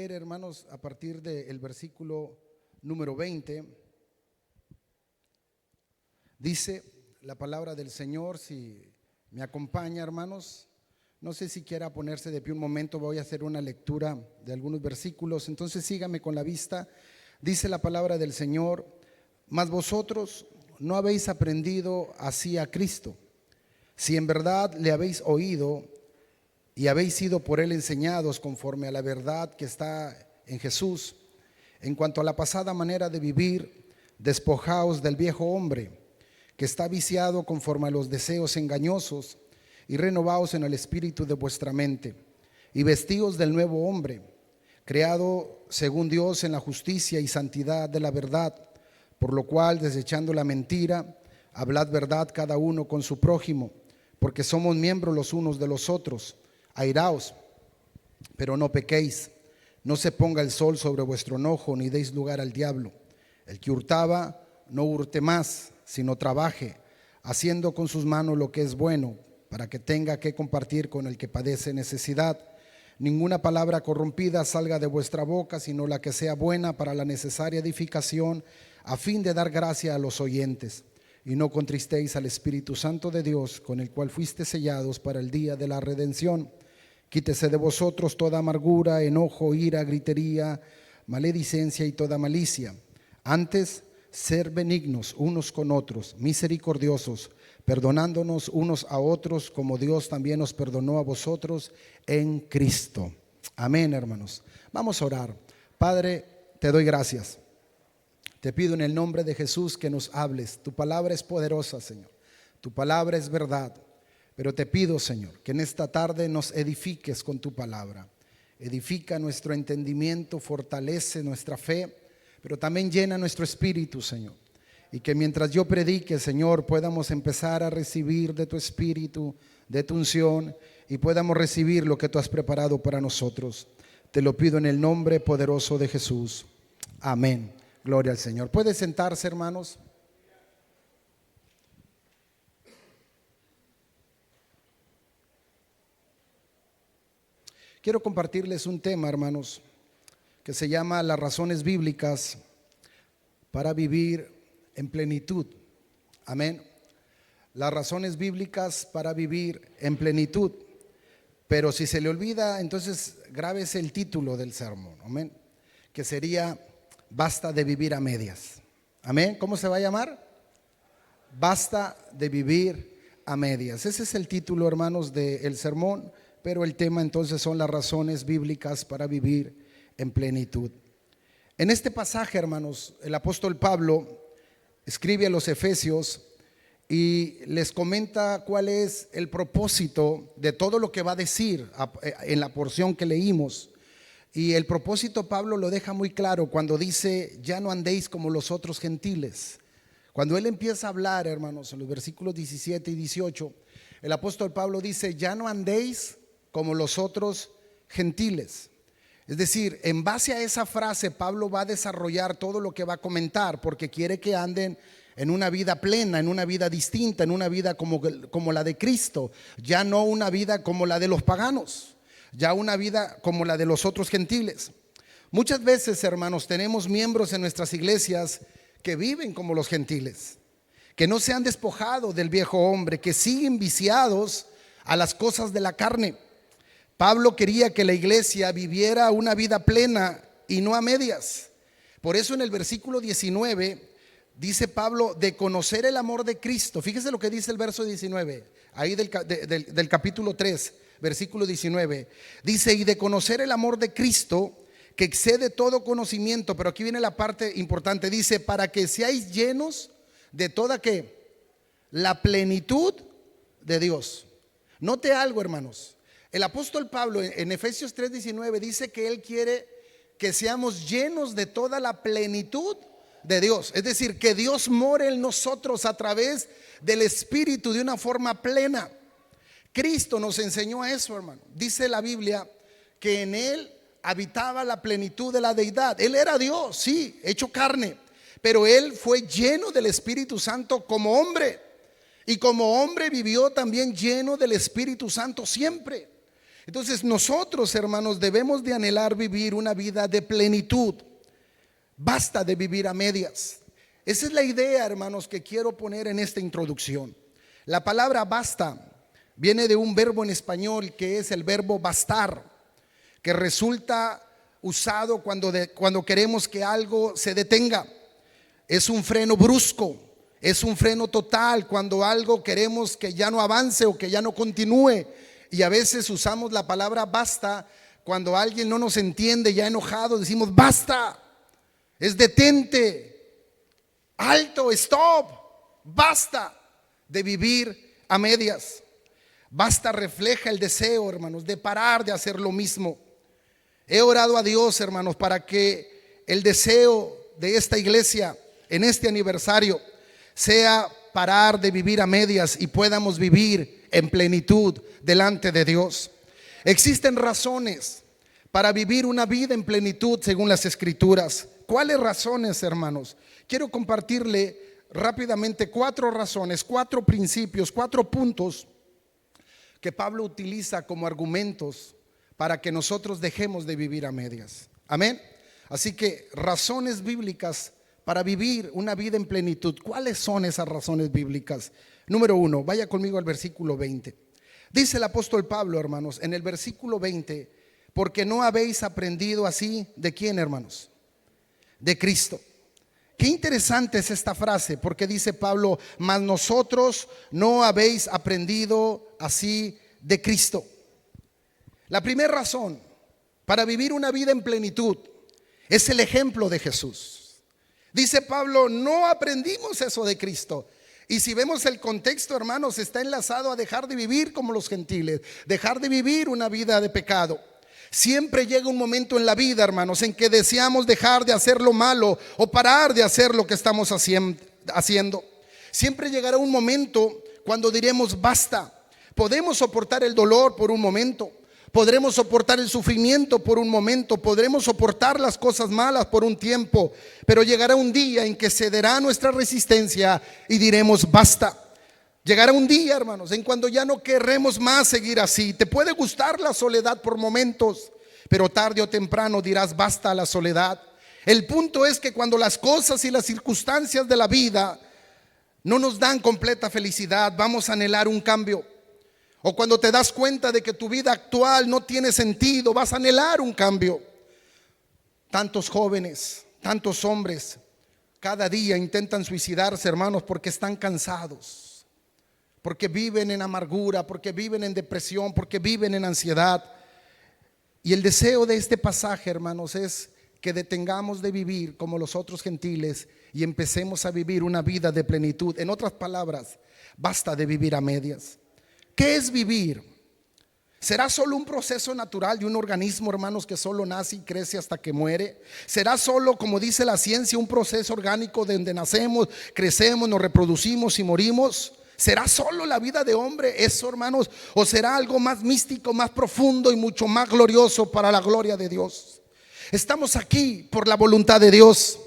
Hermanos, a partir del versículo número 20, dice la palabra del Señor. Si me acompaña, hermanos, no sé si quiera ponerse de pie un momento, voy a hacer una lectura de algunos versículos, entonces sígame con la vista. Dice la palabra del Señor: mas vosotros no habéis aprendido así a Cristo, si en verdad le habéis oído y habéis sido por él enseñados conforme a la verdad que está en Jesús. En cuanto a la pasada manera de vivir, despojaos del viejo hombre, que está viciado conforme a los deseos engañosos, y renovaos en el espíritu de vuestra mente, y vestíos del nuevo hombre, creado según Dios en la justicia y santidad de la verdad, por lo cual, desechando la mentira, hablad verdad cada uno con su prójimo, porque somos miembros los unos de los otros. Airaos, pero no pequéis. No se ponga el sol sobre vuestro enojo, ni deis lugar al diablo. El que hurtaba, no hurte más, sino trabaje, haciendo con sus manos lo que es bueno, para que tenga que compartir con el que padece necesidad. Ninguna palabra corrompida salga de vuestra boca, sino la que sea buena para la necesaria edificación, a fin de dar gracia a los oyentes. Y no contristéis al Espíritu Santo de Dios, con el cual fuiste sellados para el día de la redención. Quítese de vosotros toda amargura, enojo, ira, gritería, maledicencia y toda malicia. Antes, ser benignos unos con otros, misericordiosos, perdonándonos unos a otros, como Dios también os perdonó a vosotros en Cristo. Amén, hermanos. Vamos a orar. Padre, te doy gracias. Te pido en el nombre de Jesús que nos hables. Tu palabra es poderosa, Señor. Tu palabra es verdad. Pero te pido, Señor, que en esta tarde nos edifiques con tu palabra. Edifica nuestro entendimiento, fortalece nuestra fe, pero también llena nuestro espíritu, Señor. Y que mientras yo predique, Señor, podamos empezar a recibir de tu espíritu, de tu unción, y podamos recibir lo que tú has preparado para nosotros. Te lo pido en el nombre poderoso de Jesús. Amén. Gloria al Señor. ¿Puede sentarse, hermanos? Quiero compartirles un tema, hermanos, que se llama las razones bíblicas para vivir en plenitud. Amén. Las razones bíblicas para vivir en plenitud. Pero si se le olvida, entonces grábese el título del sermón. Amén. Que sería: basta de vivir a medias. Amén. ¿Cómo se va a llamar? Basta de vivir a medias. Ese es el título, hermanos, del sermón. Pero el tema entonces son las razones bíblicas para vivir en plenitud. En este pasaje, hermanos, el apóstol Pablo escribe a los Efesios y les comenta cuál es el propósito de todo lo que va a decir en la porción que leímos. Y el propósito Pablo lo deja muy claro cuando dice: ya no andéis como los otros gentiles. Cuando él empieza a hablar, hermanos, en los versículos 17 y 18, el apóstol Pablo dice: ya no andéis como los otros gentiles. Es decir, en base a esa frase Pablo va a desarrollar todo lo que va a comentar, porque quiere que anden en una vida plena, en una vida distinta, en una vida como la de Cristo, ya no una vida como la de los paganos, ya una vida como la de los otros gentiles. Muchas veces, hermanos, tenemos miembros en nuestras iglesias que viven como los gentiles, que no se han despojado del viejo hombre, que siguen viciados a las cosas de la carne. Pablo quería que la iglesia viviera una vida plena y no a medias. Por eso en el versículo 19 dice Pablo: de conocer el amor de Cristo. Fíjese lo que dice el verso 19, ahí del capítulo 3, versículo 19. Dice: y de conocer el amor de Cristo, que excede todo conocimiento. Pero aquí viene la parte importante. Dice: para que seáis llenos de toda ¿qué? La plenitud de Dios. Note algo, hermanos. El apóstol Pablo en Efesios 3:19 dice que él quiere que seamos llenos de toda la plenitud de Dios. Es decir, que Dios more en nosotros a través del Espíritu de una forma plena. Cristo nos enseñó a eso, hermano. Dice la Biblia que en él habitaba la plenitud de la deidad. Él era Dios, sí, hecho carne, pero él fue lleno del Espíritu Santo como hombre. Y como hombre vivió también lleno del Espíritu Santo siempre. Entonces nosotros, hermanos, debemos de anhelar vivir una vida de plenitud. Basta de vivir a medias. Esa es la idea, hermanos, que quiero poner en esta introducción. La palabra basta viene de un verbo en español que es el verbo bastar, que resulta usado cuando queremos que algo se detenga. Es un freno brusco, es un freno total cuando algo queremos que ya no avance o que ya no continúe. Y a veces usamos la palabra basta cuando alguien no nos entiende, ya enojado, decimos basta, es detente, alto, stop, basta de vivir a medias. Basta refleja el deseo, hermanos, de parar de hacer lo mismo. He orado a Dios, hermanos, para que el deseo de esta iglesia en este aniversario sea parar de vivir a medias y podamos vivir en plenitud delante de Dios. Existen razones para vivir una vida en plenitud según las Escrituras. ¿Cuáles razones, hermanos? Quiero compartirle rápidamente 4 razones, 4 principios, 4 puntos que Pablo utiliza como argumentos para que nosotros dejemos de vivir a medias. Amén. Así que razones bíblicas para vivir una vida en plenitud. ¿Cuáles son esas razones bíblicas? Número 1, vaya conmigo al versículo 20. Dice el apóstol Pablo, hermanos, en el versículo 20, porque no habéis aprendido así, ¿de quién, hermanos? De Cristo. Qué interesante es esta frase, porque dice Pablo, mas nosotros no habéis aprendido así de Cristo. La primera razón para vivir una vida en plenitud es el ejemplo de Jesús. Dice Pablo, no aprendimos eso de Cristo. Y si vemos el contexto, hermanos, está enlazado a dejar de vivir como los gentiles, dejar de vivir una vida de pecado. Siempre llega un momento en la vida, hermanos, en que deseamos dejar de hacer lo malo o parar de hacer lo que estamos haciendo. Siempre llegará un momento cuando diremos basta. Podemos soportar el dolor por un momento, podremos soportar el sufrimiento por un momento, podremos soportar las cosas malas por un tiempo, pero llegará un día en que cederá nuestra resistencia y diremos basta. Llegará un día, hermanos, en cuando ya no querremos más seguir así. Te puede gustar la soledad por momentos, pero tarde o temprano dirás basta a la soledad. El punto es que cuando las cosas y las circunstancias de la vida no nos dan completa felicidad, vamos a anhelar un cambio. O cuando te das cuenta de que tu vida actual no tiene sentido, vas a anhelar un cambio. Tantos jóvenes, tantos hombres, cada día intentan suicidarse, hermanos, porque están cansados, porque viven en amargura, porque viven en depresión, porque viven en ansiedad. Y el deseo de este pasaje, hermanos, es que detengamos de vivir como los otros gentiles y empecemos a vivir una vida de plenitud. En otras palabras, basta de vivir a medias. ¿Qué es vivir? ¿Será solo un proceso natural de un organismo, hermanos, que solo nace y crece hasta que muere? ¿Será solo, como dice la ciencia, un proceso orgánico donde nacemos, crecemos, nos reproducimos y morimos? ¿Será solo la vida de hombre eso, hermanos? ¿O será algo más místico, más profundo y mucho más glorioso para la gloria de Dios? Estamos aquí por la voluntad de Dios.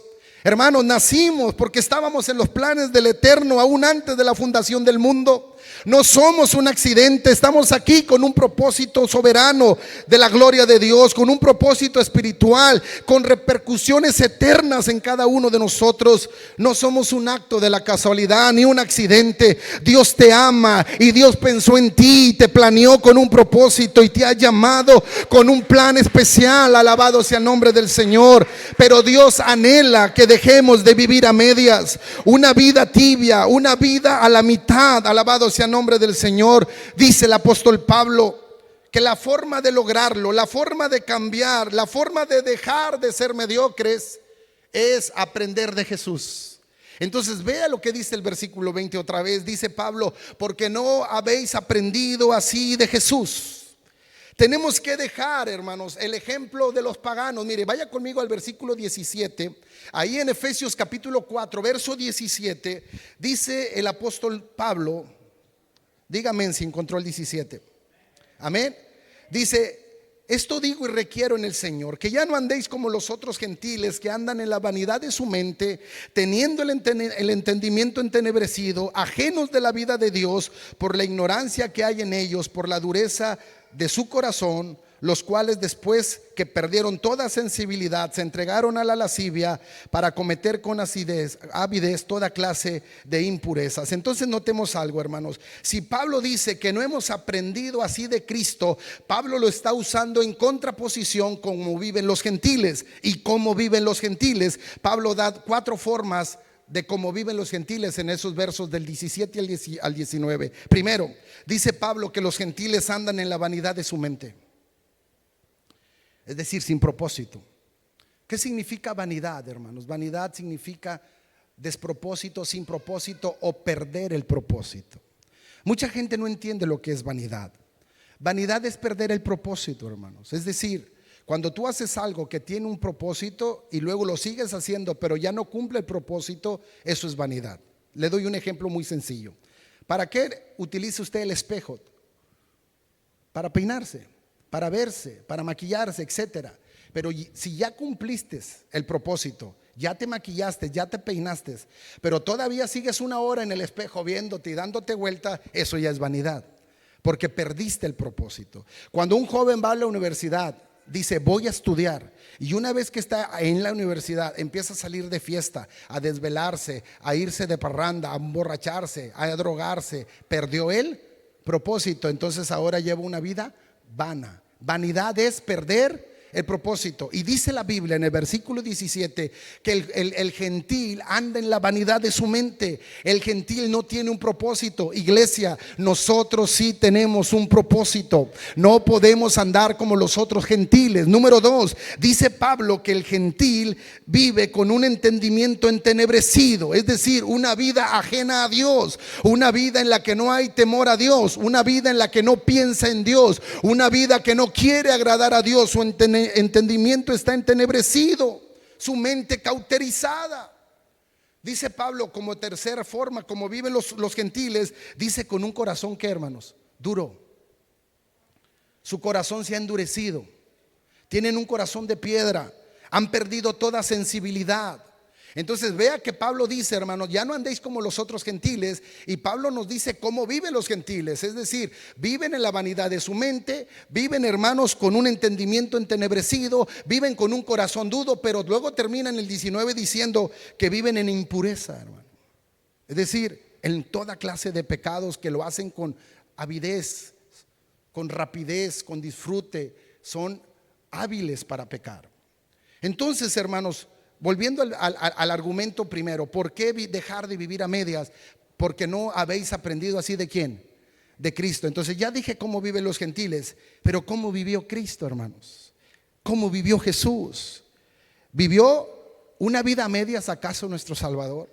Hermanos, nacimos porque estábamos en los planes del Eterno aún antes de la fundación del mundo. No somos un accidente, estamos aquí con un propósito soberano de la gloria de Dios, con un propósito espiritual, con repercusiones eternas en cada uno de nosotros. No somos un acto de la casualidad ni un accidente. Dios te ama y Dios pensó en ti, te planeó con un propósito y te ha llamado con un plan especial. Alabado sea el nombre del Señor. Pero Dios anhela que dejemos de vivir a medias, una vida tibia, una vida a la mitad. Alabado sea el nombre del Señor. Dice el apóstol Pablo que la forma de lograrlo, la forma de cambiar, la forma de dejar de ser mediocres es aprender de Jesús. Entonces vea lo que dice el versículo 20 otra vez. Dice Pablo, porque no habéis aprendido así de Jesús. Tenemos que dejar, hermanos, el ejemplo de los paganos. Mire, vaya conmigo al versículo 17. Ahí en Efesios capítulo 4, verso 17, dice el apóstol Pablo, dígame si encontró el 17. Amén. Dice, esto digo y requiero en el Señor, que ya no andéis como los otros gentiles que andan en la vanidad de su mente, teniendo el entendimiento entenebrecido, ajenos de la vida de Dios por la ignorancia que hay en ellos, por la dureza de su corazón, los cuales después que perdieron toda sensibilidad se entregaron a la lascivia para cometer con avidez toda clase de impurezas. Entonces notemos algo, hermanos. Si Pablo dice que no hemos aprendido así de Cristo, Pablo lo está usando en contraposición como viven los gentiles. ¿Y cómo viven los gentiles? Pablo da 4 formas de cómo viven los gentiles en esos versos del 17 al 19. Primero, dice Pablo que los gentiles andan en la vanidad de su mente, es decir, sin propósito. ¿Qué significa vanidad, hermanos? Vanidad significa despropósito, sin propósito o perder el propósito. Mucha gente no entiende lo que es vanidad. Vanidad es perder el propósito, hermanos. Es decir, cuando tú haces algo que tiene un propósito y luego lo sigues haciendo pero ya no cumple el propósito, eso es vanidad. Le doy un ejemplo muy sencillo. ¿Para qué utiliza usted el espejo? Para peinarse, para verse, para maquillarse, etcétera. Pero si ya cumpliste el propósito, ya te maquillaste, ya te peinaste, pero todavía sigues una hora en el espejo viéndote y dándote vuelta, eso ya es vanidad, porque perdiste el propósito. Cuando un joven va a la universidad, dice voy a estudiar, y una vez que está en la universidad empieza a salir de fiesta, a desvelarse, a irse de parranda, a emborracharse, a drogarse, perdió el propósito. Entonces ahora lleva una vida vana. Vanidad es perder el propósito. Y dice la Biblia en el versículo 17 que el gentil anda en la vanidad de su mente. El gentil no tiene un propósito. Iglesia, nosotros sí tenemos un propósito. No podemos andar como los otros gentiles. Número 2, dice Pablo que el gentil vive con un entendimiento entenebrecido, es decir, una vida ajena a Dios, una vida en la que no hay temor a Dios, una vida en la que no piensa en Dios, una vida que no quiere agradar a Dios. Su entendimiento está entenebrecido, su mente cauterizada. Dice Pablo como tercera forma, como viven los gentiles, dice con un corazón que, hermanos, duro. Su corazón se ha endurecido, tienen un corazón de piedra, han perdido toda sensibilidad. Entonces vea que Pablo dice, hermanos, ya no andéis como los otros gentiles. Y Pablo nos dice cómo viven los gentiles, es decir, viven en la vanidad de su mente, viven, hermanos, con un entendimiento entenebrecido, viven con un corazón duro. Pero luego termina en el 19 diciendo que viven en impureza, hermano. Es decir, en toda clase de pecados, que lo hacen con avidez, con rapidez, con disfrute, son hábiles para pecar. Entonces, hermanos, volviendo al argumento primero, ¿por qué dejar de vivir a medias? Porque no habéis aprendido así de ¿quién? De Cristo. Entonces ya dije cómo viven los gentiles, pero ¿cómo vivió Cristo, hermanos? ¿Cómo vivió Jesús? ¿Vivió una vida a medias acaso nuestro Salvador?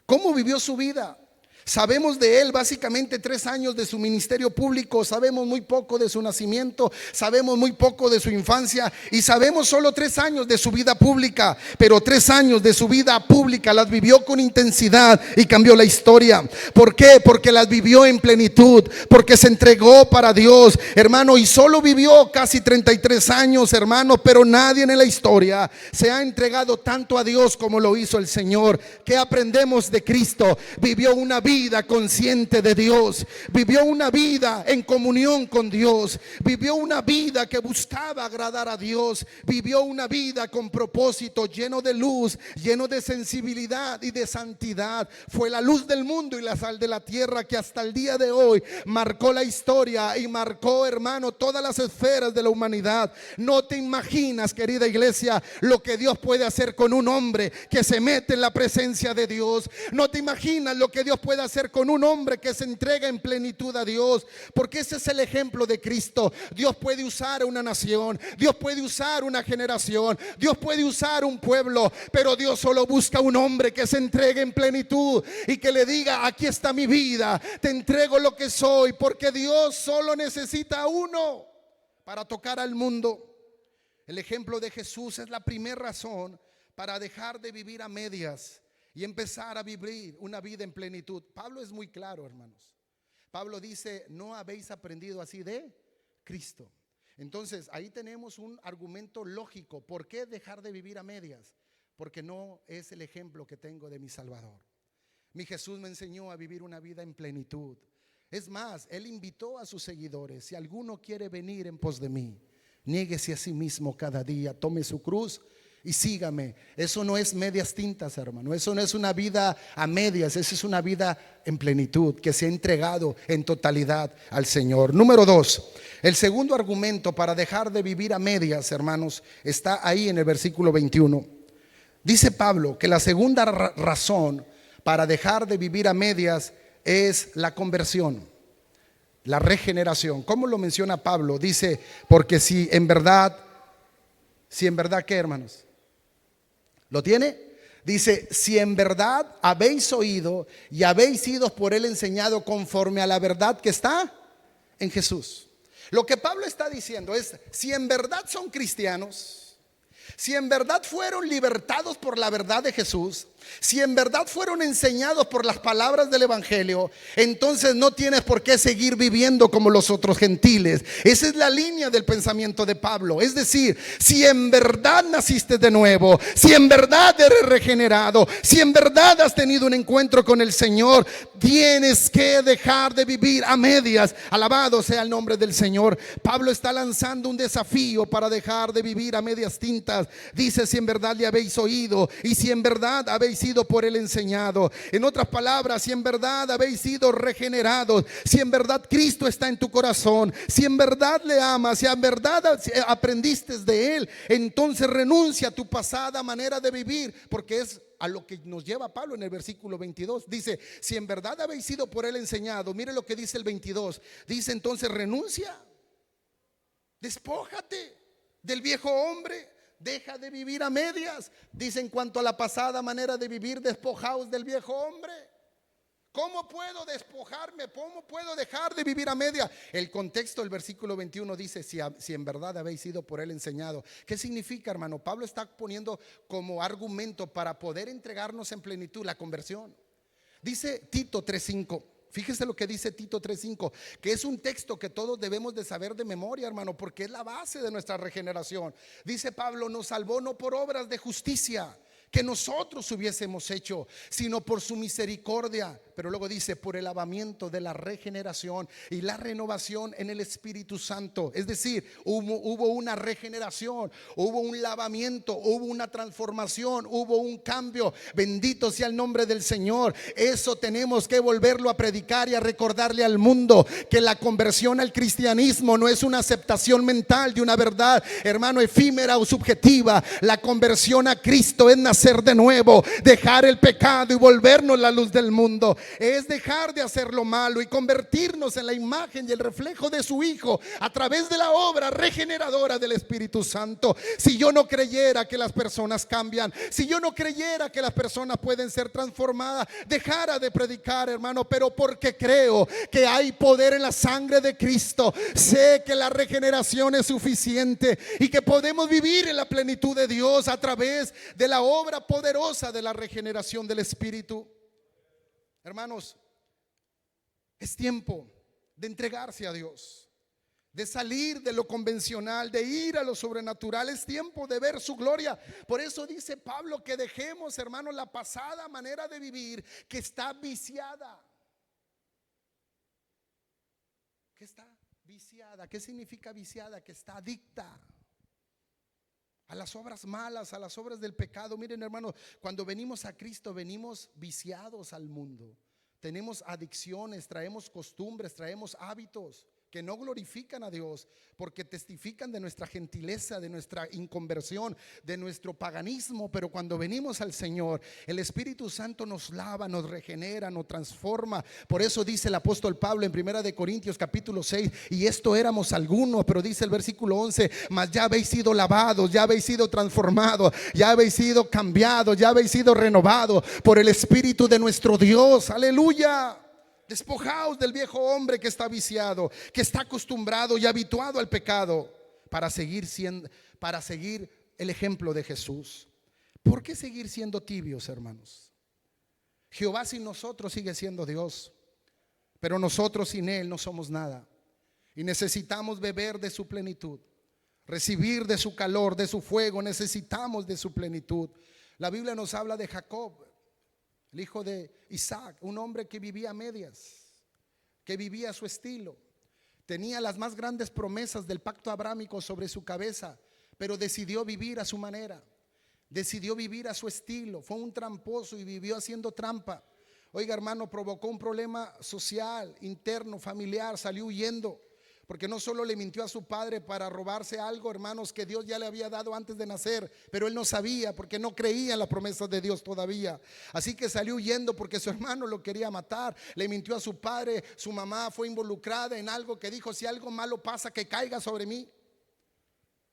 ¿Cómo vivió su vida? Sabemos de él básicamente 3 años de su ministerio público, sabemos muy poco de su nacimiento, sabemos muy poco de su infancia y sabemos solo 3 años de su vida pública. Pero 3 años de su vida pública las vivió con intensidad y cambió la historia. ¿Por qué? Porque las vivió en plenitud, porque se entregó para Dios, hermano. Y solo vivió casi 33 años, hermano, pero nadie en la historia se ha entregado tanto a Dios como lo hizo el Señor. ¿Qué aprendemos de Cristo? Vivió una vida consciente de Dios, vivió una vida en comunión con Dios, vivió una vida que buscaba agradar a Dios, vivió una vida con propósito, lleno de luz, lleno de sensibilidad y de santidad. Fue la luz del mundo y la sal de la tierra, que hasta el día de hoy marcó la historia y marcó, hermano, todas las esferas de la humanidad. No te imaginas, querida iglesia, lo que Dios puede hacer con un hombre que se mete en la presencia de Dios. No te imaginas lo que Dios puede hacer con un hombre que se entrega en plenitud a Dios, porque ese es el ejemplo de Cristo. Dios puede usar una nación, Dios puede usar una generación, Dios puede usar un pueblo, pero Dios solo busca un hombre que se entregue en plenitud y que le diga: aquí está mi vida, te entrego lo que soy, porque Dios solo necesita a uno para tocar al mundo. El ejemplo de Jesús es la primera razón para dejar de vivir a medias y empezar a vivir una vida en plenitud. Pablo es muy claro, hermanos. Pablo dice: no habéis aprendido así de Cristo. Entonces, ahí tenemos un argumento lógico. ¿Por qué dejar de vivir a medias? Porque no es el ejemplo que tengo de mi Salvador. Mi Jesús me enseñó a vivir una vida en plenitud. Es más, Él invitó a sus seguidores: si alguno quiere venir en pos de mí, niéguese a sí mismo cada día, tome su cruz y sígame. Eso no es medias tintas, hermano. Eso no es una vida a medias. Eso es una vida en plenitud, que se ha entregado en totalidad al Señor. Número 2, el segundo argumento para dejar de vivir a medias, hermanos, está ahí en el versículo 21. Dice Pablo que la segunda razón para dejar de vivir a medias es la conversión, la regeneración. ¿Cómo lo menciona Pablo? Dice: porque si en verdad, ¿qué, hermanos? ¿Lo tiene? Dice: si en verdad habéis oído y habéis sido por Él enseñado conforme a la verdad que está en Jesús. Lo que Pablo está diciendo es: si en verdad son cristianos, si en verdad fueron libertados por la verdad de Jesús, si en verdad fueron enseñados por las palabras del Evangelio, entonces no tienes por qué seguir viviendo como los otros gentiles. Esa es la línea del pensamiento de Pablo. Es decir, si en verdad naciste de nuevo, si en verdad eres regenerado, si en verdad has tenido un encuentro con el Señor, tienes que dejar de vivir a medias. Alabado sea el nombre del Señor. Pablo está lanzando un desafío para dejar de vivir a medias tintas. Dice: si en verdad le habéis oído y si en verdad habéis sido por Él enseñado. En otras palabras, si en verdad habéis sido regenerados, si en verdad Cristo está en tu corazón, si en verdad le amas, si en verdad aprendiste de Él, entonces renuncia a tu pasada manera de vivir, porque es a lo que nos lleva Pablo en el versículo 22. Dice: si en verdad habéis sido por Él enseñado. Mire lo que dice el 22. Dice: entonces renuncia, despójate del viejo hombre. Deja de vivir a medias. Dice: en cuanto a la pasada manera de vivir, despojaos del viejo hombre. ¿Cómo puedo despojarme? ¿Cómo puedo dejar de vivir a media? El contexto del versículo 21 dice: si en verdad habéis sido por Él enseñado. ¿Qué significa, hermano? Pablo está poniendo como argumento para poder entregarnos en plenitud la conversión. Dice Tito 3:5. Fíjese lo que dice Tito 3:5, que es un texto que todos debemos de saber de memoria, hermano, porque es la base de nuestra regeneración. Dice Pablo: nos salvó no por obras de justicia que nosotros hubiésemos hecho, sino por su misericordia. Pero luego dice: por el lavamiento de la regeneración y la renovación en el Espíritu Santo. Es decir, hubo una regeneración, hubo un lavamiento, hubo una transformación, hubo un cambio. Bendito sea el nombre del Señor. Eso tenemos que volverlo a predicar y a recordarle al mundo, que la conversión al cristianismo no es una aceptación mental de una verdad, hermano, efímera o subjetiva. La conversión a Cristo es nacer de nuevo, dejar el pecado y volvernos la luz del mundo. Es dejar de hacer lo malo y convertirnos en la imagen y el reflejo de su Hijo a través de la obra regeneradora del Espíritu Santo. Si yo no creyera que las personas cambian, si yo no creyera que las personas pueden ser transformadas, dejara de predicar, hermano. Pero porque creo que hay poder en la sangre de Cristo, sé que la regeneración es suficiente y que podemos vivir en la plenitud de Dios a través de la obra poderosa de la regeneración del Espíritu. Hermanos, es tiempo de entregarse a Dios, de salir de lo convencional, de ir a lo sobrenatural. Es tiempo de ver su gloria. Por eso dice Pablo que dejemos, hermanos, la pasada manera de vivir que está viciada. ¿Qué está viciada? ¿Qué significa viciada? Que está adicta a las obras malas, a las obras del pecado. Miren, hermanos, cuando venimos a Cristo, venimos viciados al mundo. Tenemos adicciones, traemos costumbres, traemos hábitos que no glorifican a Dios, porque testifican de nuestra gentileza, de nuestra inconversión, de nuestro paganismo. Pero cuando venimos al Señor, el Espíritu Santo nos lava, nos regenera, nos transforma. Por eso dice el apóstol Pablo en 1 Corintios capítulo 6: y esto éramos algunos, pero dice el versículo 11: mas ya habéis sido lavados, ya habéis sido transformados, ya habéis sido cambiados, ya habéis sido renovados por el Espíritu de nuestro Dios. Aleluya. Despojaos del viejo hombre que está viciado, que está acostumbrado y habituado al pecado, para seguir el ejemplo de Jesús. ¿Por qué seguir siendo tibios, hermanos? Jehová sin nosotros sigue siendo Dios, pero nosotros sin Él no somos nada, y necesitamos beber de su plenitud. recibir de su calor, de su fuego. Necesitamos de su plenitud. La Biblia nos habla de Jacob, el hijo de Isaac, un hombre que vivía a medias, que vivía a su estilo. Tenía las más grandes promesas del pacto abrámico sobre su cabeza, pero decidió vivir a su manera, decidió vivir a su estilo. Fue un tramposo y vivió haciendo trampa. Oiga, hermano, provocó un problema social, interno, familiar. Salió huyendo, porque no solo le mintió a su padre para robarse algo, hermanos, que Dios ya le había dado antes de nacer, pero él no sabía, porque no creía en la promesa de Dios todavía. Así que salió huyendo porque su hermano lo quería matar. Le mintió a su padre. Su mamá fue involucrada en algo que dijo: si algo malo pasa, que caiga sobre mí.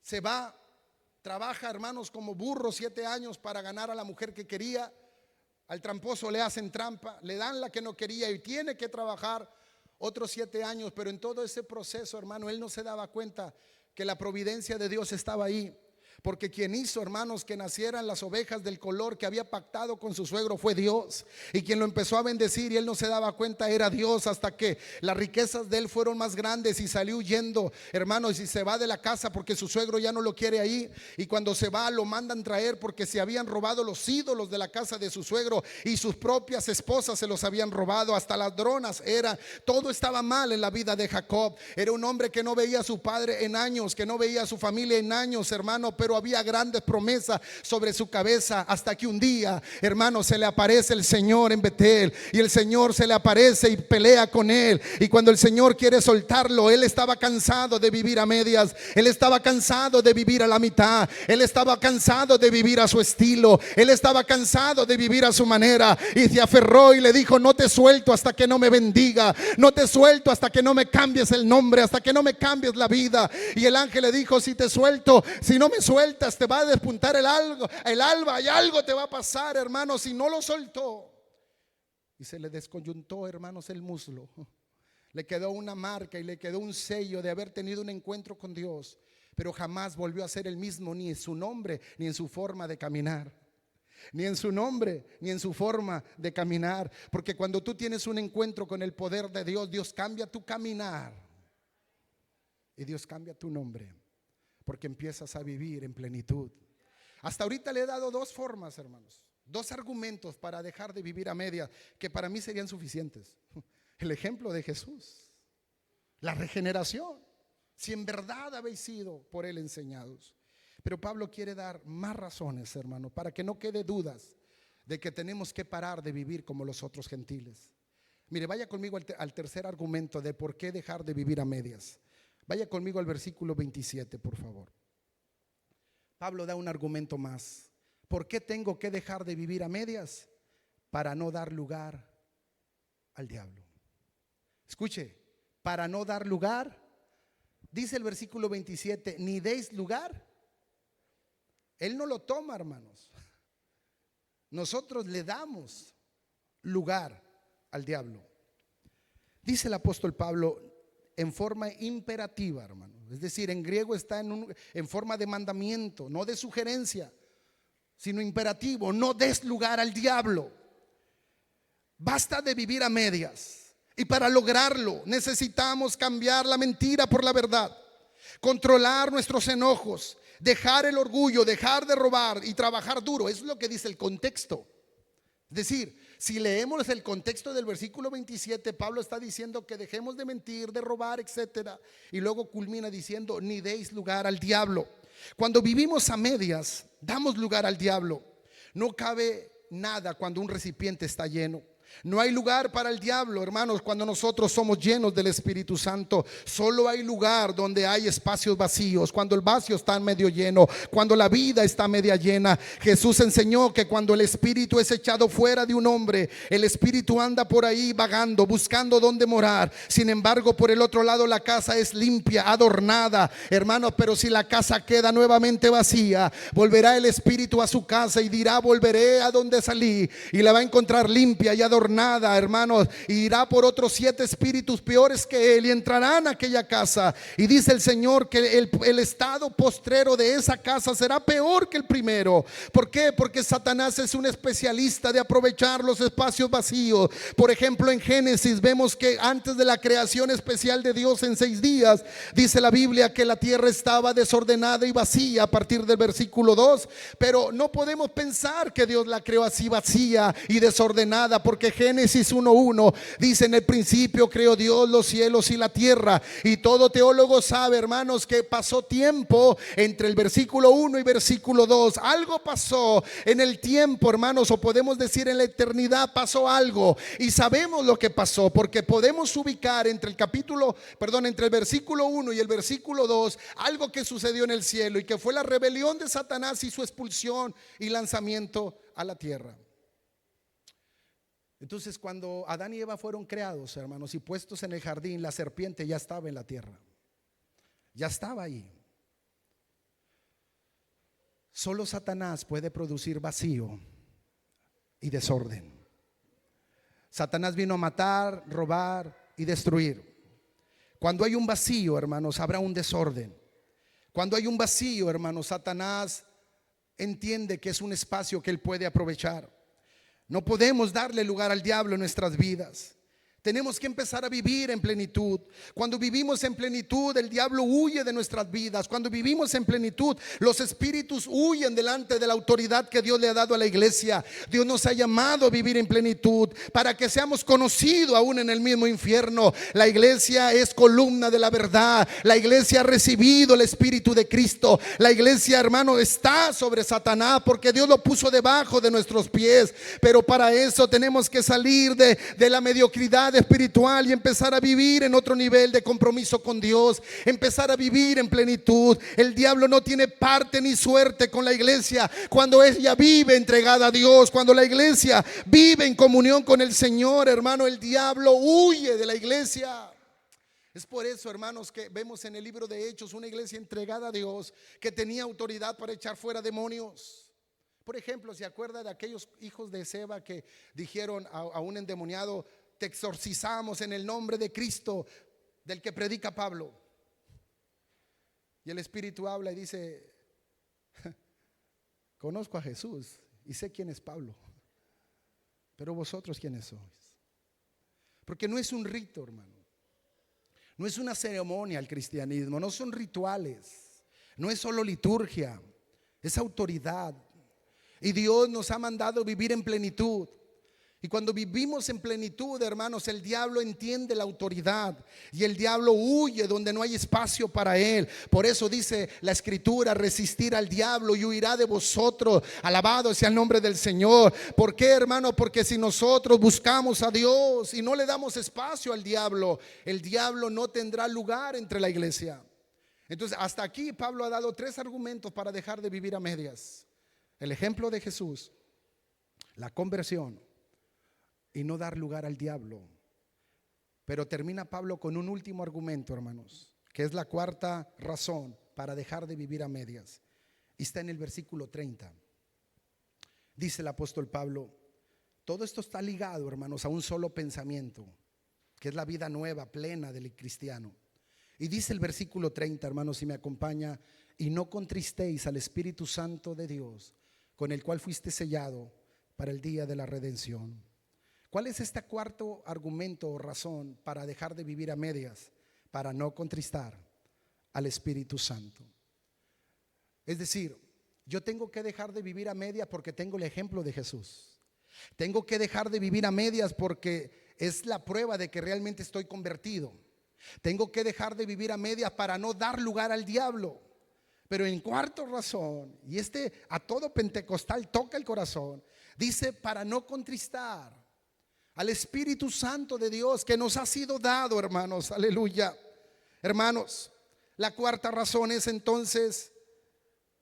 Se va, trabaja, hermanos, como burro 7 años para ganar a la mujer que quería. Al tramposo le hacen trampa, le dan la que no quería y tiene que trabajar otros 7 años. Pero en todo ese proceso, hermano, él no se daba cuenta que la providencia de Dios estaba ahí. Porque quien hizo, hermanos, que nacieran las ovejas del color que había pactado con su suegro fue Dios. Y quien lo empezó a bendecir y él no se daba cuenta era Dios, hasta que las riquezas de él fueron más grandes y salió huyendo, hermanos, y se va de la casa porque su suegro ya no lo quiere ahí. Y cuando se va lo mandan traer porque se habían robado los ídolos de la casa de su suegro y sus propias esposas se los habían robado, hasta ladronas era. Todo estaba mal en la vida de Jacob. Era un hombre que no veía a su padre en años, que no veía a su familia en años, hermano, pero había grandes promesas sobre su cabeza, hasta que un día, hermano, se le aparece el Señor en Betel, y el Señor se le aparece y pelea con él. Y cuando el Señor quiere soltarlo, él estaba cansado de vivir a medias, él estaba cansado de vivir a la mitad, él estaba cansado de vivir a su estilo, él estaba cansado de vivir a su manera, y se aferró y le dijo: no te suelto hasta que no me bendiga, no te suelto hasta que no me cambies el nombre, hasta que no me cambies la vida. Y el ángel le dijo: si te suelto, si no me sueltas, te va a despuntar el alba y algo te va a pasar, hermanos. Si no lo soltó, y se le descoyuntó, hermanos, el muslo. Le quedó una marca y le quedó un sello de haber tenido un encuentro con Dios, pero jamás volvió a ser el mismo, ni en su nombre ni en su forma de caminar. Ni en su nombre ni en su forma de caminar. Porque cuando tú tienes un encuentro con el poder de Dios, Dios cambia tu caminar y Dios cambia tu nombre, porque empiezas a vivir en plenitud. Hasta ahorita le he dado 2 formas, hermanos, 2 argumentos para dejar de vivir a media, que para mí serían suficientes. El ejemplo de Jesús, la regeneración, si en verdad habéis sido por él enseñados. Pero Pablo quiere dar más razones, hermano, para que no quede dudas de que tenemos que parar de vivir como los otros gentiles. Mire, vaya conmigo al tercer argumento de por qué dejar de vivir a medias. Vaya conmigo al versículo 27, por favor. Pablo da un argumento más. ¿Por qué tengo que dejar de vivir a medias? Para no dar lugar al diablo. Escuche, para no dar lugar, dice el versículo 27, ni deis lugar. Él no lo toma, hermanos. Nosotros le damos lugar al diablo. Dice el apóstol Pablo en forma imperativa, hermano. Es decir, en griego está en forma de mandamiento, no de sugerencia, sino imperativo. No des lugar al diablo. Basta de vivir a medias. Y para lograrlo necesitamos cambiar la mentira por la verdad, controlar nuestros enojos, dejar el orgullo, dejar de robar y trabajar duro. Eso es lo que dice el contexto. Es decir, si leemos el contexto del versículo 27, Pablo está diciendo que dejemos de mentir, de robar, etcétera, y luego culmina diciendo: ni deis lugar al diablo. Cuando vivimos a medias, damos lugar al diablo. No cabe nada cuando un recipiente está lleno. No hay lugar para el diablo, hermanos, cuando nosotros somos llenos del Espíritu Santo. Solo hay lugar donde hay espacios vacíos, cuando el vacío está medio lleno, cuando la vida está media llena. Jesús enseñó que cuando el Espíritu es echado fuera de un hombre, el Espíritu anda por ahí vagando, buscando dónde morar. Sin embargo, por el otro lado la casa es limpia, adornada, hermanos. Pero si la casa queda nuevamente vacía, volverá el Espíritu a su casa y dirá: volveré a donde salí, y la va a encontrar limpia y adornada, adornada, hermanos, y irá por otros 7 espíritus peores que él y entrarán a aquella casa. Y dice el Señor que el estado postrero de esa casa será peor que el primero. ¿Por qué? Porque Satanás es un especialista de aprovechar los espacios vacíos. Por ejemplo, en Génesis vemos que antes de la creación especial de Dios en 6 días, dice la Biblia que la tierra estaba desordenada y vacía a partir del versículo 2. Pero no podemos pensar que Dios la creó así vacía y desordenada, porque Génesis 1:1 dice: en el principio creó Dios los cielos y la tierra. Y todo teólogo sabe, hermanos, que pasó tiempo entre el versículo 1 y versículo 2. Algo pasó en el tiempo, hermanos, o podemos decir en la eternidad pasó algo. Y sabemos lo que pasó porque podemos ubicar entre el versículo 1 y el versículo 2 algo que sucedió en el cielo, y que fue la rebelión de Satanás y su expulsión y lanzamiento a la tierra. Entonces, cuando Adán y Eva fueron creados, hermanos, y puestos en el jardín, la serpiente ya estaba en la tierra, ya estaba ahí. Solo Satanás puede producir vacío y desorden. Satanás vino a matar, robar y destruir. Cuando hay un vacío, hermanos, habrá un desorden. Cuando hay un vacío, hermanos, Satanás entiende que es un espacio que él puede aprovechar. No podemos darle lugar al diablo en nuestras vidas. Tenemos que empezar a vivir en plenitud. Cuando vivimos en plenitud, el diablo huye de nuestras vidas. Cuando vivimos en plenitud, los espíritus huyen delante de la autoridad que Dios le ha dado a la iglesia. Dios nos ha llamado a vivir en plenitud para que seamos conocidos aún en el mismo infierno. La iglesia es columna de la verdad. La iglesia ha recibido el Espíritu de Cristo. La iglesia, hermano, está sobre Satanás porque Dios lo puso debajo de nuestros pies. Pero para eso tenemos que salir de la mediocridad espiritual y empezar a vivir en otro nivel de compromiso con Dios, empezar a vivir en plenitud. El diablo no tiene parte ni suerte con la iglesia cuando ella vive entregada a Dios. Cuando la iglesia vive en comunión con el Señor, hermano, el diablo huye de la iglesia. Es por eso, hermanos, que vemos en el libro de Hechos una iglesia entregada a Dios que tenía autoridad para echar fuera demonios. Por ejemplo, ¿se acuerda de aquellos hijos de Seba que dijeron a un endemoniado: te exorcizamos en el nombre de Cristo, del que predica Pablo? Y el Espíritu habla y dice: conozco a Jesús y sé quién es Pablo, pero vosotros quiénes sois. Porque no es un rito, hermano, no es una ceremonia el cristianismo, no son rituales, no es solo liturgia, es autoridad. Y Dios nos ha mandado vivir en plenitud. Y cuando vivimos en plenitud, hermanos, el diablo entiende la autoridad y el diablo huye donde no hay espacio para él. Por eso dice la Escritura: resistir al diablo y huirá de vosotros. Alabado sea el nombre del Señor. ¿Por qué, hermano? Porque si nosotros buscamos a Dios y no le damos espacio al diablo, el diablo no tendrá lugar entre la iglesia. Entonces, hasta aquí Pablo ha dado 3 argumentos para dejar de vivir a medias: el ejemplo de Jesús, la conversión y no dar lugar al diablo. Pero termina Pablo con un último argumento, hermanos, que es la 4ª razón para dejar de vivir a medias. Y está en el versículo 30. Dice el apóstol Pablo: todo esto está ligado, hermanos, a un solo pensamiento, que es la vida nueva, plena del cristiano. Y dice el versículo 30, hermanos, si me acompaña: y no contristéis al Espíritu Santo de Dios, con el cual fuiste sellado para el día de la redención. ¿Cuál es este 4º argumento o razón para dejar de vivir a medias? Para no contristar al Espíritu Santo. Es decir, yo tengo que dejar de vivir a medias porque tengo el ejemplo de Jesús. Tengo que dejar de vivir a medias porque es la prueba de que realmente estoy convertido. Tengo que dejar de vivir a medias para no dar lugar al diablo. Pero en 4ª razón, y a todo pentecostal toca el corazón, dice: para no contristar al Espíritu Santo de Dios que nos ha sido dado, hermanos. Aleluya. Hermanos, la 4ª razón es entonces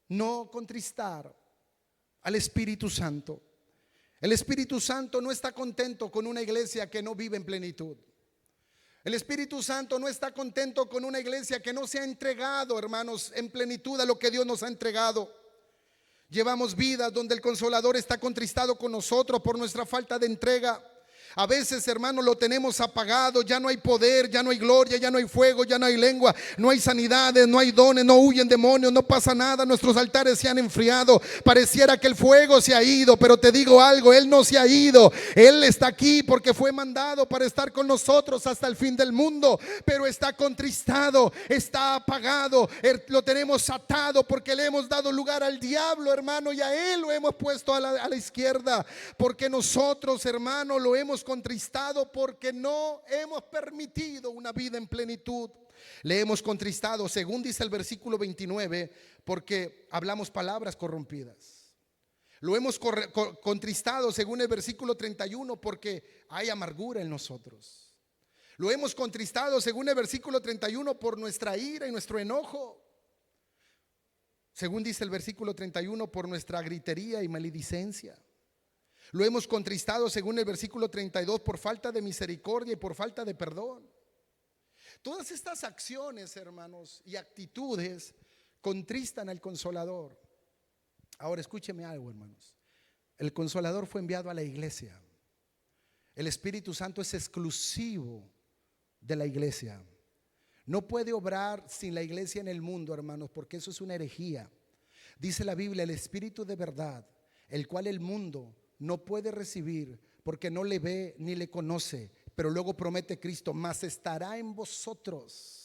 no contristar al Espíritu Santo. El Espíritu Santo no está contento con una iglesia que no vive en plenitud. El Espíritu Santo no está contento con una iglesia que no se ha entregado, hermanos, en plenitud a lo que Dios nos ha entregado. Llevamos vidas donde el Consolador está contristado con nosotros por nuestra falta de entrega. A veces, hermano, lo tenemos apagado. Ya no hay poder, ya no hay gloria, ya no hay fuego, ya no hay lengua, no hay sanidades, no hay dones, no huyen demonios, no pasa nada. Nuestros altares se han enfriado. Pareciera que el fuego se ha ido, pero te digo algo, Él no se ha ido. Él está aquí porque fue mandado para estar con nosotros hasta el fin del mundo. Pero está contristado, está apagado. Lo tenemos atado porque le hemos dado lugar al diablo, hermano, y a Él lo hemos puesto a la izquierda. Porque nosotros, hermano, lo hemos contristado porque no hemos permitido una vida en plenitud. Le hemos contristado, según dice el versículo 29, porque hablamos palabras corrompidas. Lo hemos contristado, según el versículo 31, porque hay amargura en nosotros. Lo hemos contristado, según el versículo 31, por nuestra ira y nuestro enojo. Según dice el versículo 31, por nuestra gritería y maledicencia. Lo hemos contristado, según el versículo 32, por falta de misericordia y por falta de perdón. Todas estas acciones, hermanos, y actitudes contristan al Consolador. Ahora escúcheme algo, hermanos. El Consolador fue enviado a la iglesia. El Espíritu Santo es exclusivo de la iglesia. No puede obrar sin la iglesia en el mundo, hermanos, porque eso es una herejía. Dice la Biblia, el Espíritu de verdad, el cual el mundo no puede recibir porque no le ve ni le conoce. Pero luego promete Cristo, mas estará en vosotros.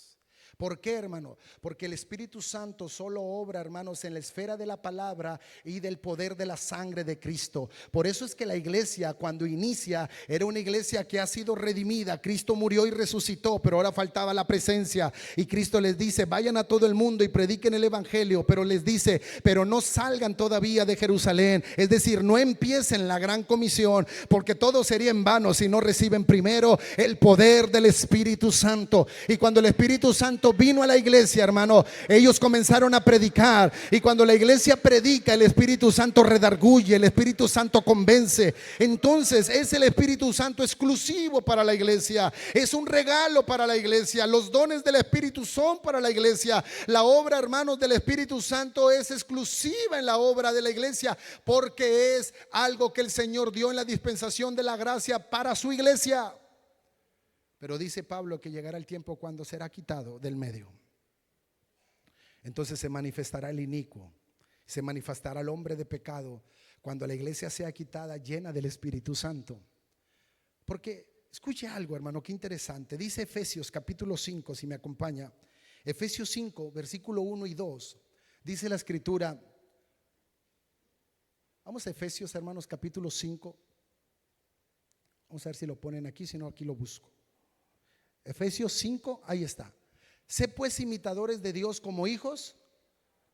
¿Por qué, hermano? Porque el Espíritu Santo solo obra, hermanos, en la esfera de la palabra y del poder de la sangre de Cristo. Por eso es que la iglesia, cuando inicia, era una iglesia que ha sido redimida. Cristo murió y resucitó, pero ahora faltaba la presencia. Y Cristo les dice, vayan a todo el mundo y prediquen el evangelio. Pero les dice, pero no salgan todavía de Jerusalén. Es decir, no empiecen la gran comisión, porque todo sería en vano si no reciben primero el poder del Espíritu Santo. Y cuando el Espíritu Santo vino a la iglesia, hermano, ellos comenzaron a predicar. Y cuando la iglesia predica, el Espíritu Santo redarguye, el Espíritu Santo convence. Entonces es el Espíritu Santo exclusivo para la iglesia. Es un regalo para la iglesia. Los dones del Espíritu son para la iglesia. La obra, hermanos, del Espíritu Santo es exclusiva en la obra de la iglesia, porque es algo que el Señor dio en la dispensación de la gracia para su iglesia. Pero dice Pablo que llegará el tiempo cuando será quitado del medio. Entonces se manifestará el inicuo, se manifestará el hombre de pecado, cuando la iglesia sea quitada llena del Espíritu Santo. Porque escuche algo, hermano, qué interesante. Dice Efesios capítulo 5, si me acompaña. Efesios 5, versículo 1 y 2. Dice la escritura. Vamos a Efesios, hermanos, capítulo 5. Vamos a ver si lo ponen aquí, si no aquí lo busco. Efesios 5, ahí está. Sé pues imitadores de Dios como hijos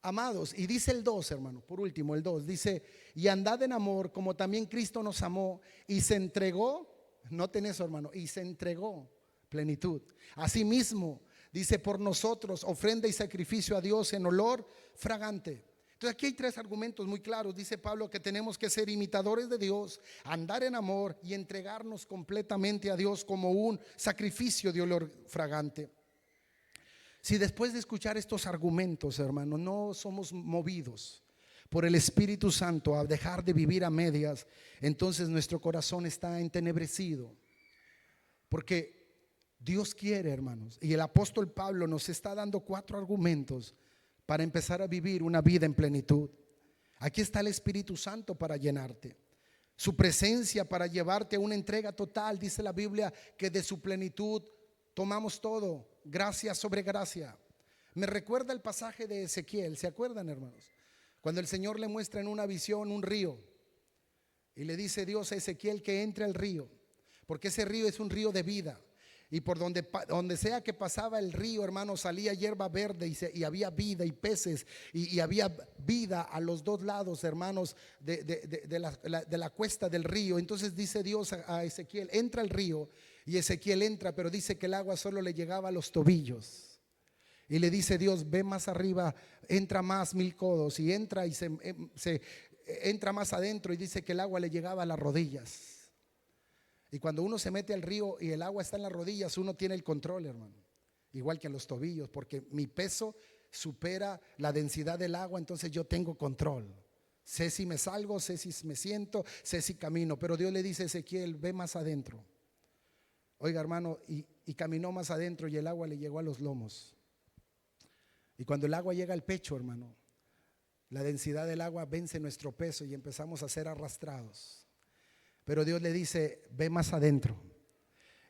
amados. Y dice el 2, hermano, por último el 2, dice, y andad en amor como también Cristo nos amó y se entregó. Noten eso, hermano, y se entregó, plenitud. Asimismo, dice, por nosotros ofrenda y sacrificio a Dios en olor fragante. Entonces aquí hay tres argumentos muy claros. Dice Pablo que tenemos que ser imitadores de Dios, andar en amor y entregarnos completamente a Dios como un sacrificio de olor fragante. Si después de escuchar estos argumentos, hermano, no somos movidos por el Espíritu Santo a dejar de vivir a medias, entonces nuestro corazón está entenebrecido. Porque Dios quiere, hermanos, y el apóstol Pablo nos está dando 4 argumentos para empezar a vivir una vida en plenitud. Aquí está el Espíritu Santo para llenarte, su presencia para llevarte a una entrega total. Dice la Biblia que de su plenitud tomamos todo, gracia sobre gracia. Me recuerda el pasaje de Ezequiel, ¿se acuerdan, hermanos? Cuando el Señor le muestra en una visión un río y le dice Dios a Ezequiel que entre al río, porque ese río es un río de vida. Y por donde sea que pasaba el río, hermano, salía hierba verde y había vida y peces y había vida a los dos lados, hermanos, de la cuesta del río. Entonces dice Dios a Ezequiel, entra al río, y Ezequiel entra, pero dice que el agua solo le llegaba a los tobillos. Y le dice Dios, ve más arriba, entra más 1000 codos, y entra y se entra más adentro, y dice que el agua le llegaba a las rodillas. Y cuando uno se mete al río y el agua está en las rodillas, uno tiene el control, hermano, igual que en los tobillos, porque mi peso supera la densidad del agua, entonces yo tengo control. Sé si me salgo, sé si me siento, sé si camino. Pero Dios le dice a Ezequiel, ve más adentro. Oiga, hermano, y caminó más adentro y el agua le llegó a los lomos. Y cuando el agua llega al pecho, hermano, la densidad del agua vence nuestro peso y empezamos a ser arrastrados. Pero Dios le dice, ve más adentro.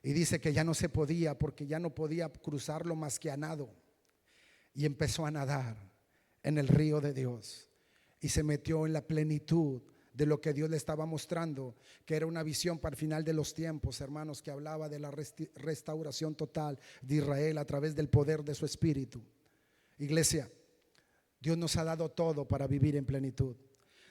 Y dice que ya no se podía, porque ya no podía cruzarlo más que a nado. Y empezó a nadar en el río de Dios. Y se metió en la plenitud de lo que Dios le estaba mostrando, que era una visión para el final de los tiempos, hermanos, que hablaba de la restauración total de Israel a través del poder de su espíritu. Iglesia, Dios nos ha dado todo para vivir en plenitud.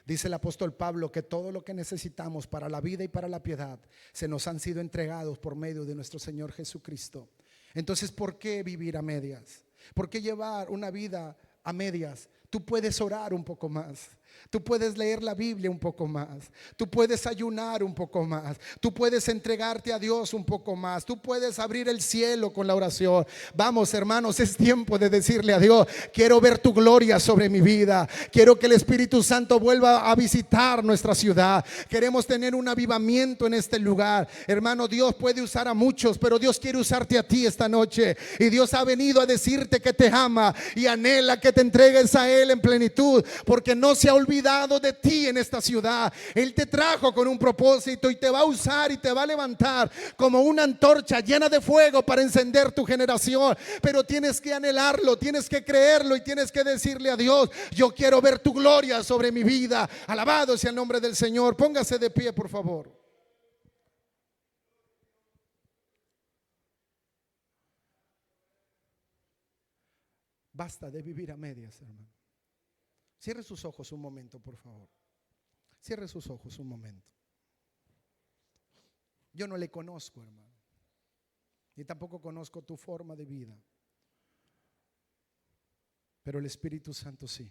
Dice el apóstol Pablo que todo lo que necesitamos para la vida y para la piedad se nos han sido entregados por medio de nuestro Señor Jesucristo. Entonces, ¿por qué vivir a medias? ¿Por qué llevar una vida a medias? Tú puedes orar un poco más. Tú puedes leer la Biblia un poco más. Tú puedes ayunar un poco más. Tú puedes entregarte a Dios un poco más. Tú puedes abrir el cielo con la oración. Vamos, hermanos, es tiempo de decirle a Dios, quiero ver tu gloria sobre mi vida. Quiero que el Espíritu Santo vuelva a visitar nuestra ciudad. Queremos tener un avivamiento en este lugar. Hermano, Dios puede usar a muchos, pero Dios quiere usarte a ti esta noche. Y Dios ha venido a decirte que te ama y anhela que te entregues a Él en plenitud, porque no se ha olvidado de ti en esta ciudad. Él te trajo con un propósito y te va a usar y te va a levantar como una antorcha llena de fuego para encender tu generación. Pero tienes que anhelarlo, tienes que creerlo y tienes que decirle a Dios, yo quiero ver tu gloria sobre mi vida. Alabado sea el nombre del Señor. Póngase de pie, por favor. Basta de vivir a medias, hermano. Cierre sus ojos un momento, por favor. Cierre sus ojos un momento. Yo no le conozco, hermano, ni tampoco conozco tu forma de vida, pero el Espíritu Santo sí.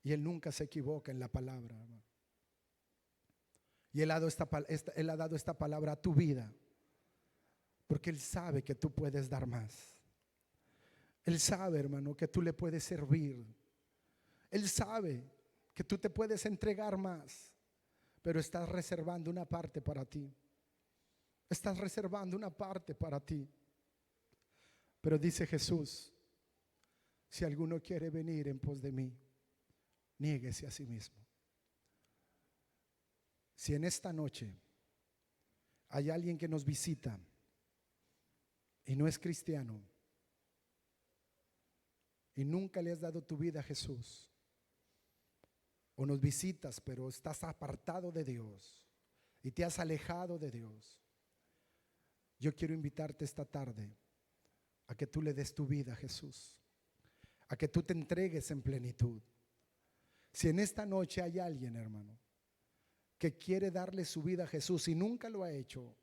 Y Él nunca se equivoca en la palabra, hermano. Y Él ha dado esta palabra a tu vida, porque Él sabe que tú puedes dar más. Él sabe, hermano, que tú le puedes servir. Él sabe que tú te puedes entregar más, pero estás reservando una parte para ti. Estás reservando una parte para ti. Pero dice Jesús, si alguno quiere venir en pos de mí, niéguese a sí mismo. Si en esta noche hay alguien que nos visita y no es cristiano y nunca le has dado tu vida a Jesús, o nos visitas pero estás apartado de Dios y te has alejado de Dios, yo quiero invitarte esta tarde a que tú le des tu vida a Jesús, a que tú te entregues en plenitud. Si en esta noche hay alguien, hermano, que quiere darle su vida a Jesús y nunca lo ha hecho,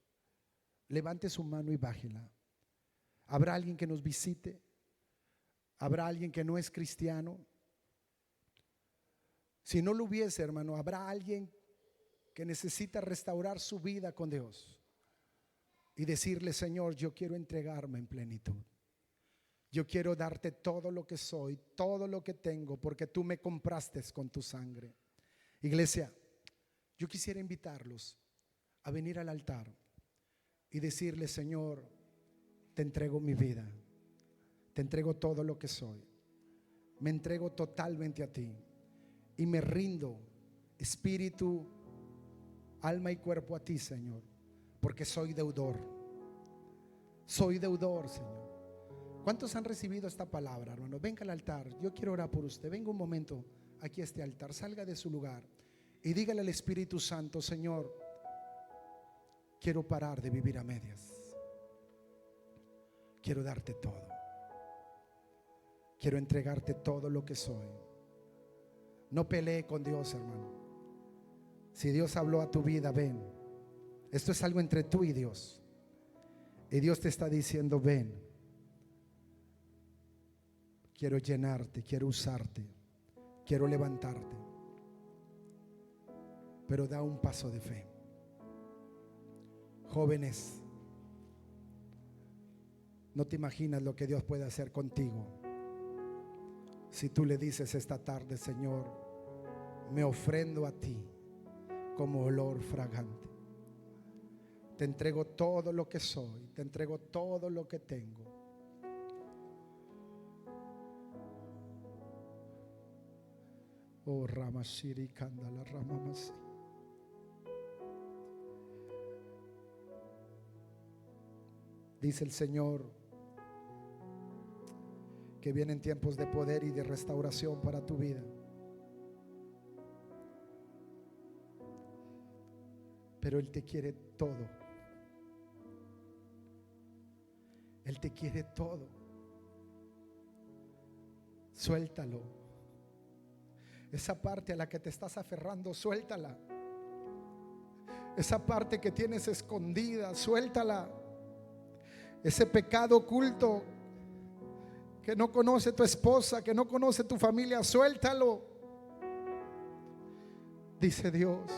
levante su mano y bájela. ¿Habrá alguien que nos visite? ¿Habrá alguien que no es cristiano? Si no lo hubiese, hermano, habrá alguien que necesita restaurar su vida con Dios y decirle, Señor, yo quiero entregarme en plenitud. Yo quiero darte todo lo que soy, todo lo que tengo, porque tú me compraste con tu sangre. Iglesia, yo quisiera invitarlos a venir al altar y decirle, Señor, te entrego mi vida, te entrego todo lo que soy, me entrego totalmente a ti y me rindo espíritu, alma y cuerpo a ti, Señor, porque soy deudor, Señor. ¿Cuántos han recibido esta palabra, hermano? Venga al altar, yo quiero orar por usted. Venga un momento aquí a este altar, salga de su lugar y dígale al Espíritu Santo, Señor, quiero parar de vivir a medias. Quiero darte todo. Quiero entregarte todo lo que soy. No pelee con Dios, hermano. Si Dios habló a tu vida, ven. Esto es algo entre tú y Dios. Y Dios te está diciendo, ven. Quiero llenarte, quiero usarte, quiero levantarte. Pero da un paso de fe. Jóvenes, no te imaginas lo que Dios puede hacer contigo si tú le dices esta tarde, Señor, me ofrendo a ti como olor fragante. Te entrego todo lo que soy, te entrego todo lo que tengo. Oh, Ramashiri Kandala Ramamasi. Dice el Señor que vienen tiempos de poder y de restauración para tu vida. Pero Él te quiere todo. Él te quiere todo. Suéltalo. Esa parte a la que te estás aferrando, suéltala. Esa parte que tienes escondida, suéltala. Ese pecado oculto que no conoce tu esposa, que no conoce tu familia, suéltalo. Dice Dios: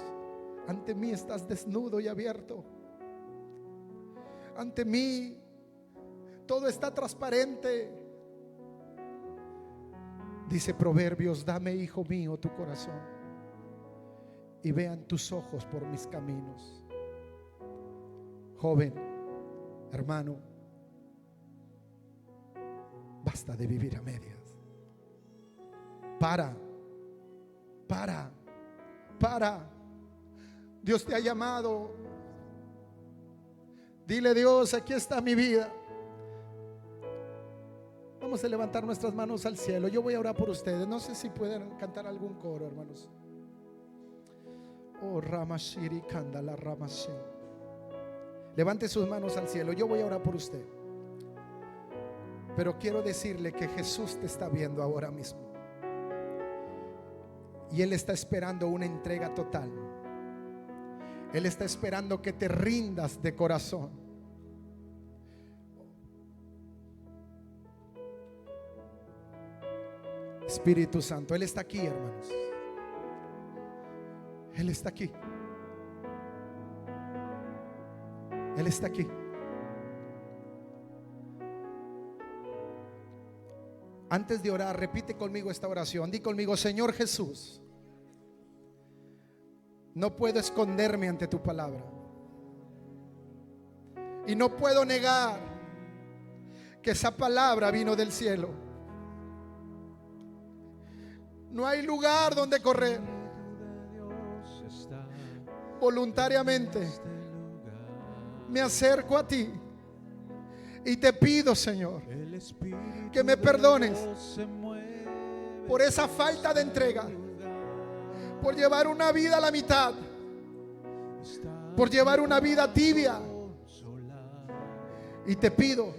ante mí estás desnudo y abierto. Ante mí todo está transparente. Dice Proverbios: dame, hijo mío, tu corazón, y vean tus ojos por mis caminos. Joven, hermano, basta de vivir a medias. Para. Dios te ha llamado. Dile: Dios, aquí está mi vida. Vamos a levantar nuestras manos al cielo. Yo voy a orar por ustedes. No sé si pueden cantar algún coro, hermanos. Oh, Ramashiri Kandala Ramashi. Levante sus manos al cielo. Yo voy a orar por usted. Pero quiero decirle que Jesús te está viendo ahora mismo. Y Él está esperando una entrega total. Él está esperando que te rindas de corazón. Espíritu Santo, Él está aquí, hermanos. Él está aquí. Él está aquí. Antes de orar, repite conmigo esta oración. Di conmigo: Señor Jesús, no puedo esconderme ante tu palabra, y no puedo negar que esa palabra vino del cielo. No hay lugar donde correr. Voluntariamente me acerco a ti y te pido, Señor, que me perdones por esa falta de entrega, por llevar una vida a la mitad, por llevar una vida tibia. Y te pido